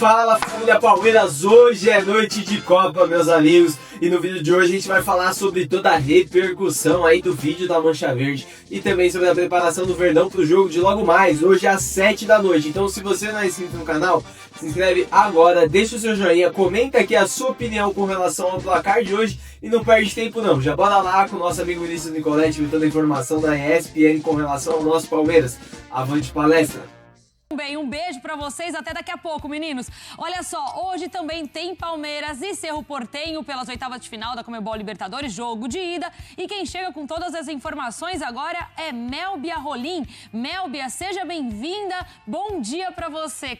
Fala, família Palmeiras, hoje é noite de Copa, meus amigos, e no vídeo de hoje a gente vai falar sobre toda a repercussão aí do vídeo da Mancha Verde e também sobre a preparação do Verdão pro jogo de logo mais, hoje às 7 da noite. Então, se você não é inscrito no canal, se inscreve agora, deixa o seu joinha, comenta aqui a sua opinião com relação ao placar de hoje e não perde tempo não. Já bora lá com o nosso amigo Vinícius Nicoletti com toda a informação da ESPN com relação ao nosso Palmeiras. Avante palestra! Bem, um beijo pra vocês, até daqui a pouco, meninos. Olha só, hoje também tem Palmeiras e Cerro Porteño pelas oitavas de final da Conmebol Libertadores, jogo de ida. E quem chega com todas as informações agora é Melbia Rolim. Melbia, seja bem-vinda. Bom dia pra você.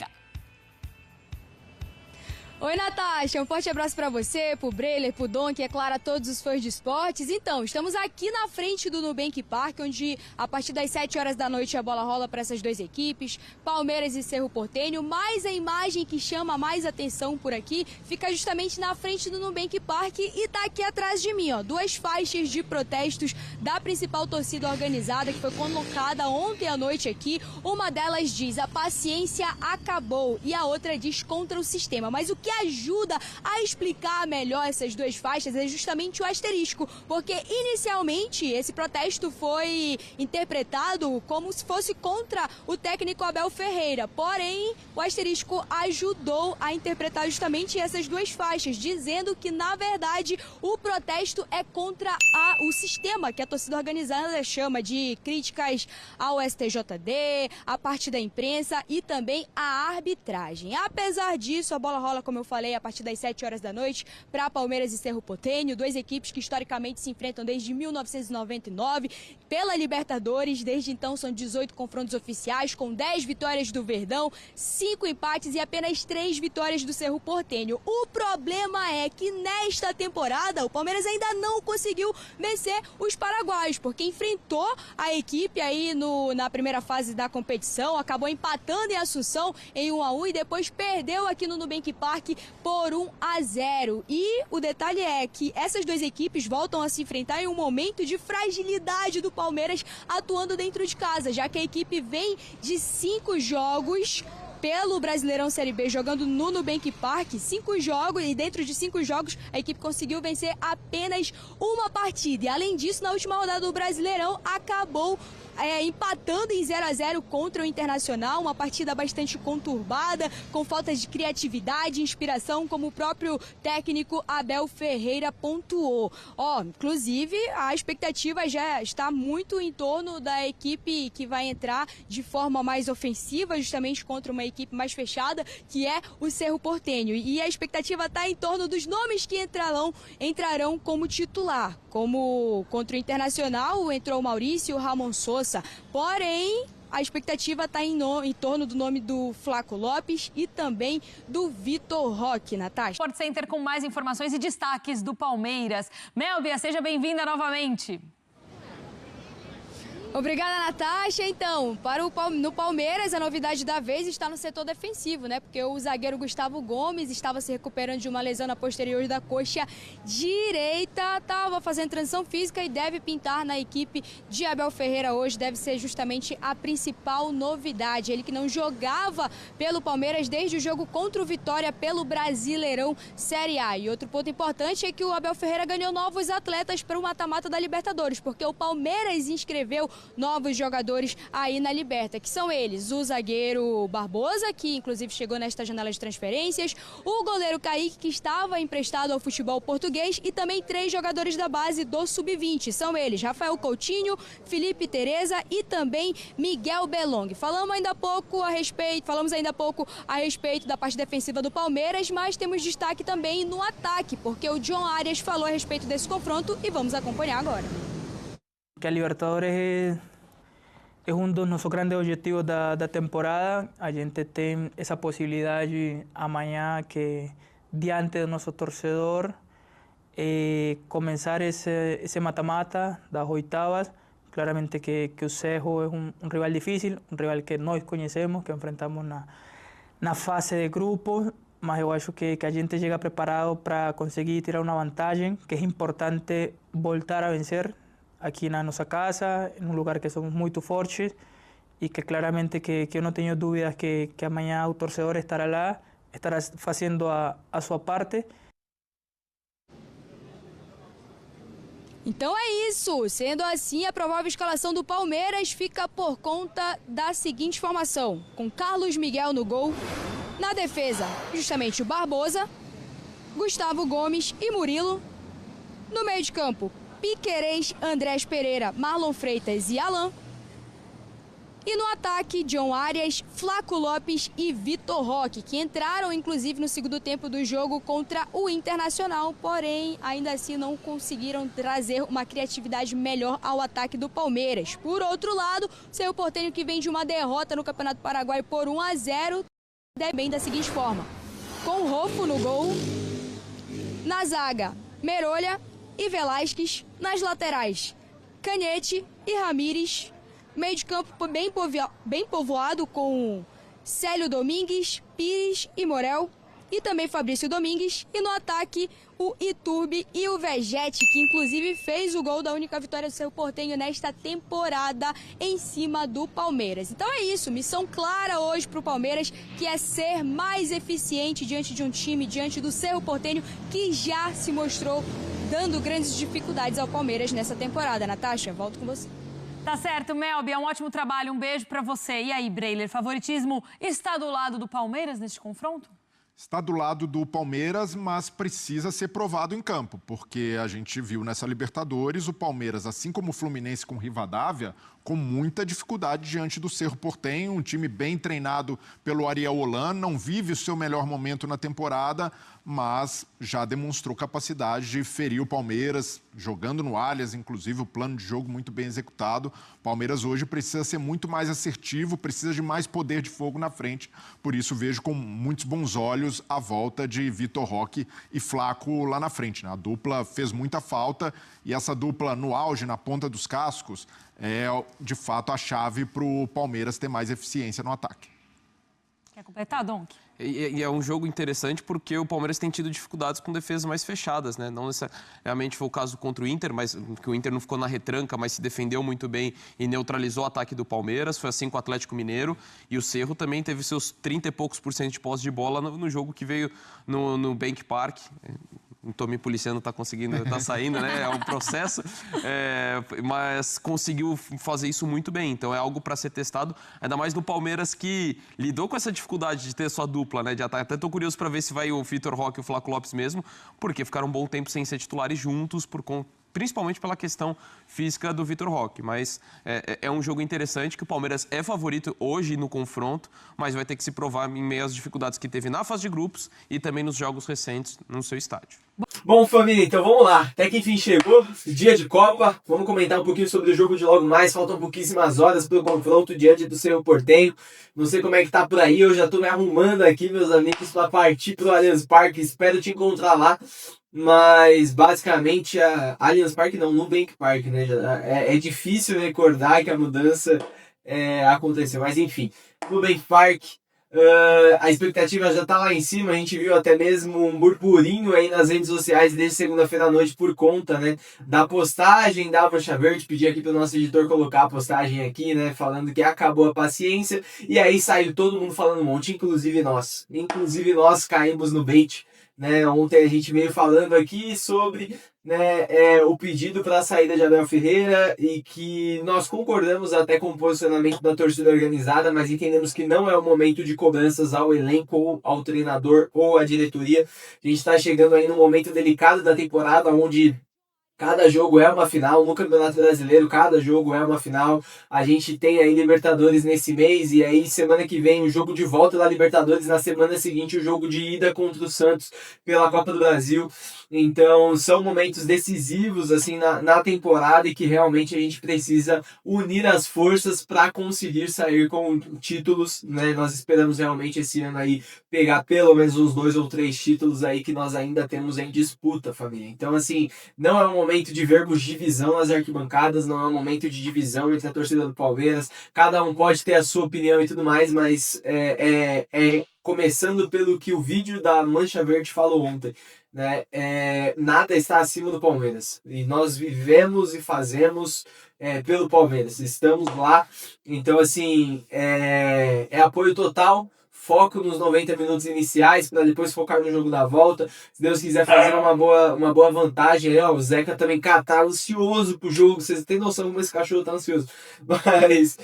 Oi, Natasha, um forte abraço pra você, pro Breiler, pro Dom, que é claro, a todos os fãs de esportes. Então, estamos aqui na frente do Nubank Park, onde a partir das 7 horas da noite a bola rola para essas duas equipes, Palmeiras e Cerro Porteño, mas a imagem que chama mais atenção por aqui fica justamente na frente do Nubank Park e tá aqui atrás de mim, ó, duas faixas de protestos da principal torcida organizada que foi colocada ontem à noite aqui. Uma delas diz: a paciência acabou, e a outra diz: contra o sistema. Mas o que ajuda a explicar melhor essas duas faixas é justamente o asterisco, porque inicialmente esse protesto foi interpretado como se fosse contra o técnico Abel Ferreira, porém o asterisco ajudou a interpretar justamente essas duas faixas, dizendo que na verdade o protesto é contra o sistema que a torcida organizada chama de críticas ao STJD, a parte da imprensa e também a arbitragem. Apesar disso, a bola rola, como eu falei, a partir das 7 horas da noite para Palmeiras e Cerro Porteño, duas equipes que historicamente se enfrentam desde 1999 pela Libertadores. Desde então são 18 confrontos oficiais, com 10 vitórias do Verdão, 5 empates e apenas 3 vitórias do Cerro Porteño. O problema é que nesta temporada o Palmeiras ainda não conseguiu vencer os paraguaios, porque enfrentou a equipe aí na primeira fase da competição, acabou empatando em Assunção em 1-1 e depois perdeu aqui no Nubank Park por 1-0. E o detalhe é que essas duas equipes voltam a se enfrentar em um momento de fragilidade do Palmeiras atuando dentro de casa, já que a equipe vem de 5 jogos pelo Brasileirão Série B, jogando no Nubank Park, 5 jogos, e dentro de 5 jogos a equipe conseguiu vencer apenas uma partida. E além disso, na última rodada do Brasileirão, acabou empatando em 0-0 contra o Internacional, uma partida bastante conturbada, com falta de criatividade e inspiração, como o próprio técnico Abel Ferreira pontuou. Inclusive, a expectativa já está muito em torno da equipe que vai entrar de forma mais ofensiva, justamente contra uma equipe mais fechada, que é o Cerro Porteño. E a expectativa está em torno dos nomes que entrarão como titular. Como contra o Internacional, entrou o Maurício, o Ramon Sousa. Porém, a expectativa está em torno do nome do Flaco Lopes e também do Vitor Roque, Natasha. Sport Center com mais informações e destaques do Palmeiras. Melbia, seja bem-vinda novamente. Obrigada, Natasha. Então, no Palmeiras, a novidade da vez está no setor defensivo, né? Porque o zagueiro Gustavo Gomes estava se recuperando de uma lesão na posterior da coxa direita, estava fazendo transição física e deve pintar na equipe de Abel Ferreira hoje. Deve ser justamente a principal novidade. Ele que não jogava pelo Palmeiras desde o jogo contra o Vitória pelo Brasileirão Série A. E outro ponto importante é que o Abel Ferreira ganhou novos atletas para o mata-mata da Libertadores, porque o Palmeiras inscreveu novos jogadores aí na Liberta, que são eles: o zagueiro Barbosa, que inclusive chegou nesta janela de transferências, o goleiro Kaique, que estava emprestado ao futebol português, e também 3 jogadores da base do Sub-20. São eles: Rafael Coutinho, Felipe Tereza e também Miguel Belong. Falamos ainda há pouco a respeito da parte defensiva do Palmeiras, mas temos destaque também no ataque, porque o John Arias falou a respeito desse confronto e vamos acompanhar agora. Que a Libertadores é dos nossos grandes objetivos da temporada. A gente tem essa possibilidade amanhã, que diante do nosso torcedor, começar esse mata-mata das oitavas. Claramente que o Cerro é rival difícil, rival que nós conhecemos, que enfrentamos na fase de grupos, mas eu acho que a gente chega preparado para conseguir tirar uma vantagem, que é importante voltar a vencer aqui na nossa casa, em lugar que somos muito fortes, e que claramente que eu não tenho dúvidas que amanhã o torcedor estará lá estará fazendo a sua parte. Então é isso. Sendo assim, a provável escalação do Palmeiras fica por conta da seguinte formação: com Carlos Miguel no gol, na defesa, justamente o Barbosa, Gustavo Gomes e Murilo, no meio de campo, Piquerez, Andrés Pereira, Marlon Freitas e Alan, e no ataque, John Arias, Flaco Lopes e Vitor Roque, que entraram inclusive no segundo tempo do jogo contra o Internacional, porém ainda assim não conseguiram trazer uma criatividade melhor ao ataque do Palmeiras. Por outro lado, o Cerro Porteño, que vem de uma derrota no Campeonato Paraguaio por 1-0, deve bem da seguinte forma: com Rofo no gol, na zaga, Merolha e Velasquez, nas laterais, Canhete e Ramírez, meio de campo bem povoado com Célio Domingues, Pires e Morel, e também Fabrício Domingues, e no ataque o Iturbe e o Vegete, que inclusive fez o gol da única vitória do Cerro Porteño nesta temporada em cima do Palmeiras. Então é isso, missão clara hoje para o Palmeiras, que é ser mais eficiente diante de um time, diante do Cerro Porteño, que já se mostrou dando grandes dificuldades ao Palmeiras nessa temporada. Natasha, volto com você. Tá certo, Melby, é um ótimo trabalho, um beijo pra você. E aí, Breiler, favoritismo está do lado do Palmeiras neste confronto? Está do lado do Palmeiras, mas precisa ser provado em campo, porque a gente viu nessa Libertadores o Palmeiras, assim como o Fluminense com Rivadavia, com muita dificuldade diante do Cerro Porteño, um time bem treinado pelo Ariel Holan, não vive o seu melhor momento na temporada, mas já demonstrou capacidade de ferir o Palmeiras, jogando no Allianz, inclusive o plano de jogo muito bem executado. O Palmeiras hoje precisa ser muito mais assertivo, precisa de mais poder de fogo na frente, por isso vejo com muitos bons olhos a volta de Vitor Roque e Flaco lá na frente, né? A dupla fez muita falta e essa dupla no auge, na ponta dos cascos, é de fato a chave para o Palmeiras ter mais eficiência no ataque. Quer completar, Donk? E é um jogo interessante porque o Palmeiras tem tido dificuldades com defesas mais fechadas, né? Não necessariamente foi o caso contra o Inter, mas que o Inter não ficou na retranca, mas se defendeu muito bem e neutralizou o ataque do Palmeiras. Foi assim com o Atlético Mineiro. E o Cerro também teve seus 30 e poucos % de posse de bola no jogo que veio no Bank Park. Não estou me policiando, está conseguindo, está saindo, né? É um processo, mas conseguiu fazer isso muito bem. Então é algo para ser testado, ainda mais no Palmeiras que lidou com essa dificuldade de ter sua dupla, né? De ataque. Até estou curioso para ver se vai o Vitor Roque e o Flaco Lopes mesmo, porque ficaram um bom tempo sem ser titulares juntos principalmente pela questão física do Vitor Roque. Mas é um jogo interessante que o Palmeiras é favorito hoje no confronto, mas vai ter que se provar em meio às dificuldades que teve na fase de grupos e também nos jogos recentes no seu estádio. Bom, família, então vamos lá. Até que enfim chegou, dia de Copa. Vamos comentar um pouquinho sobre o jogo de logo mais. Faltam pouquíssimas horas para o confronto diante do Cerro Porteño. Não sei como é que tá por aí. Eu já tô me arrumando aqui, meus amigos, para partir pro Allianz Parque. Espero te encontrar lá. Mas, basicamente, a Allianz Parque não, Nubank Park, né? É difícil recordar que a mudança aconteceu. Mas, enfim, Nubank Park, a expectativa já tá lá em cima. A gente viu até mesmo um burburinho aí nas redes sociais desde segunda-feira à noite por conta, né, da postagem da Mancha Verde. Pedi aqui pro nosso editor colocar a postagem aqui, né, falando que acabou a paciência. E aí saiu todo mundo falando um monte, inclusive nós. Inclusive nós caímos no bait. Né, ontem a gente veio falando aqui sobre, né, o pedido para a saída de Abel Ferreira e que nós concordamos até com o posicionamento da torcida organizada, mas entendemos que não é o momento de cobranças ao elenco ou ao treinador ou à diretoria. A gente está chegando aí num momento delicado da temporada onde cada jogo é uma final, no Campeonato Brasileiro cada jogo é uma final. A gente tem aí Libertadores nesse mês e aí semana que vem o jogo de volta da Libertadores, na semana seguinte o jogo de ida contra o Santos pela Copa do Brasil. Então são momentos decisivos assim na temporada e que realmente a gente precisa unir as forças para conseguir sair com títulos, né? Nós esperamos realmente esse ano aí pegar pelo menos uns 2 ou 3 títulos aí que nós ainda temos em disputa, família. Então assim, não é um momento de vermos divisão nas arquibancadas, não é um momento de divisão entre a torcida do Palmeiras. Cada um pode ter a sua opinião e tudo mais, mas começando pelo que o vídeo da Mancha Verde falou ontem, né? Nada está acima do Palmeiras. E nós vivemos e fazemos pelo Palmeiras. Estamos lá. Então, assim, é apoio total. foco nos 90 minutos iniciais para depois focar no jogo da volta. Se Deus quiser fazer uma boa vantagem aí, ó, o Zeca também tá ansioso pro jogo, vocês têm noção como esse cachorro tá ansioso, mas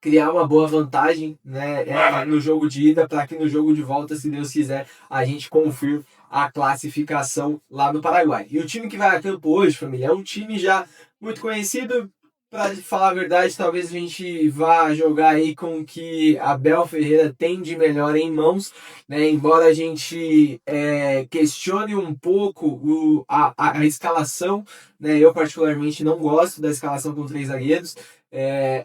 criar uma boa vantagem, né, no jogo de ida, para que no jogo de volta, se Deus quiser, a gente confirme a classificação lá no Paraguai. E o time que vai a campo hoje, família, é um time já muito conhecido. Para falar a verdade, talvez a gente vá jogar aí com o que Abel Ferreira tem de melhor em mãos, né? Embora a gente questione um pouco a escalação, né? Eu particularmente não gosto da escalação com 3 zagueiros.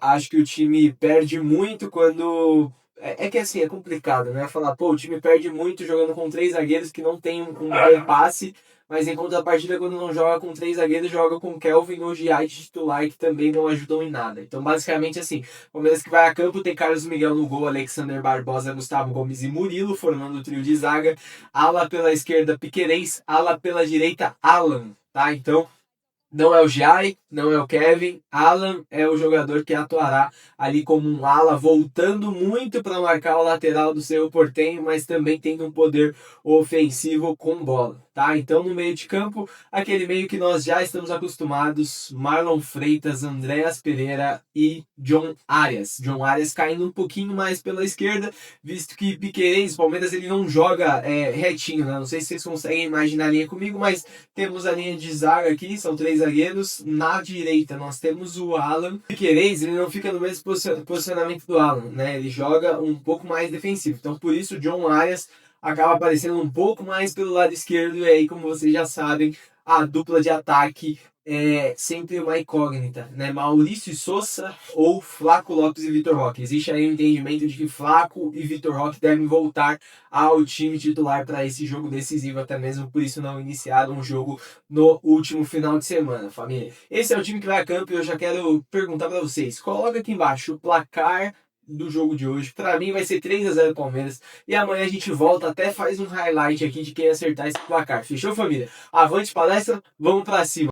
Acho que o time perde muito quando... É que assim, é complicado, né? Falar, pô, o time perde muito jogando com 3 zagueiros que não tem um bom passe, mas em contrapartida, quando não joga com 3 zagueiros, joga com Kelvin ou Giai de titular, que também não ajudam em nada. Então, basicamente, assim, o Palmeiras que vai a campo tem Carlos Miguel no gol, Alexander Barbosa, Gustavo Gomes e Murilo, formando o trio de zaga. Ala pela esquerda, Piquerez. Ala pela direita, Alan, tá? Então, não é o Giai, não é o Kevin. Alan é o jogador que atuará ali como um ala, voltando muito para marcar o lateral do Cerro Porteño, mas também tendo um poder ofensivo com bola, tá? Então, no meio de campo, aquele meio que nós já estamos acostumados: Marlon Freitas, Andréas Pereira e John Arias. John Arias caindo um pouquinho mais pela esquerda, visto que Piquerez, Palmeiras, ele não joga retinho, né? Não sei se vocês conseguem imaginar a linha comigo, mas temos a linha de zaga aqui, são 3 zagueiros. Na direita nós temos o Alan. Piquerez, ele não fica no mesmo posicionamento do Alan, né? Ele joga um pouco mais defensivo. Então, por isso, o John Arias acaba aparecendo um pouco mais pelo lado esquerdo. E aí, como vocês já sabem, a dupla de ataque é sempre uma incógnita, né? Maurício Sousa ou Flaco Lopes e Vitor Roque. Existe aí um entendimento de que Flaco e Vitor Roque devem voltar ao time titular para esse jogo decisivo, até mesmo por isso não iniciaram um jogo no último final de semana, família. Esse é o time que vai a campo e eu já quero perguntar para vocês. Coloca aqui embaixo o placar do jogo de hoje. Para mim vai ser 3-0 Palmeiras, e amanhã a gente volta, até faz um highlight aqui de quem acertar esse placar. Fechou, família? Avante palestra, vamos para cima.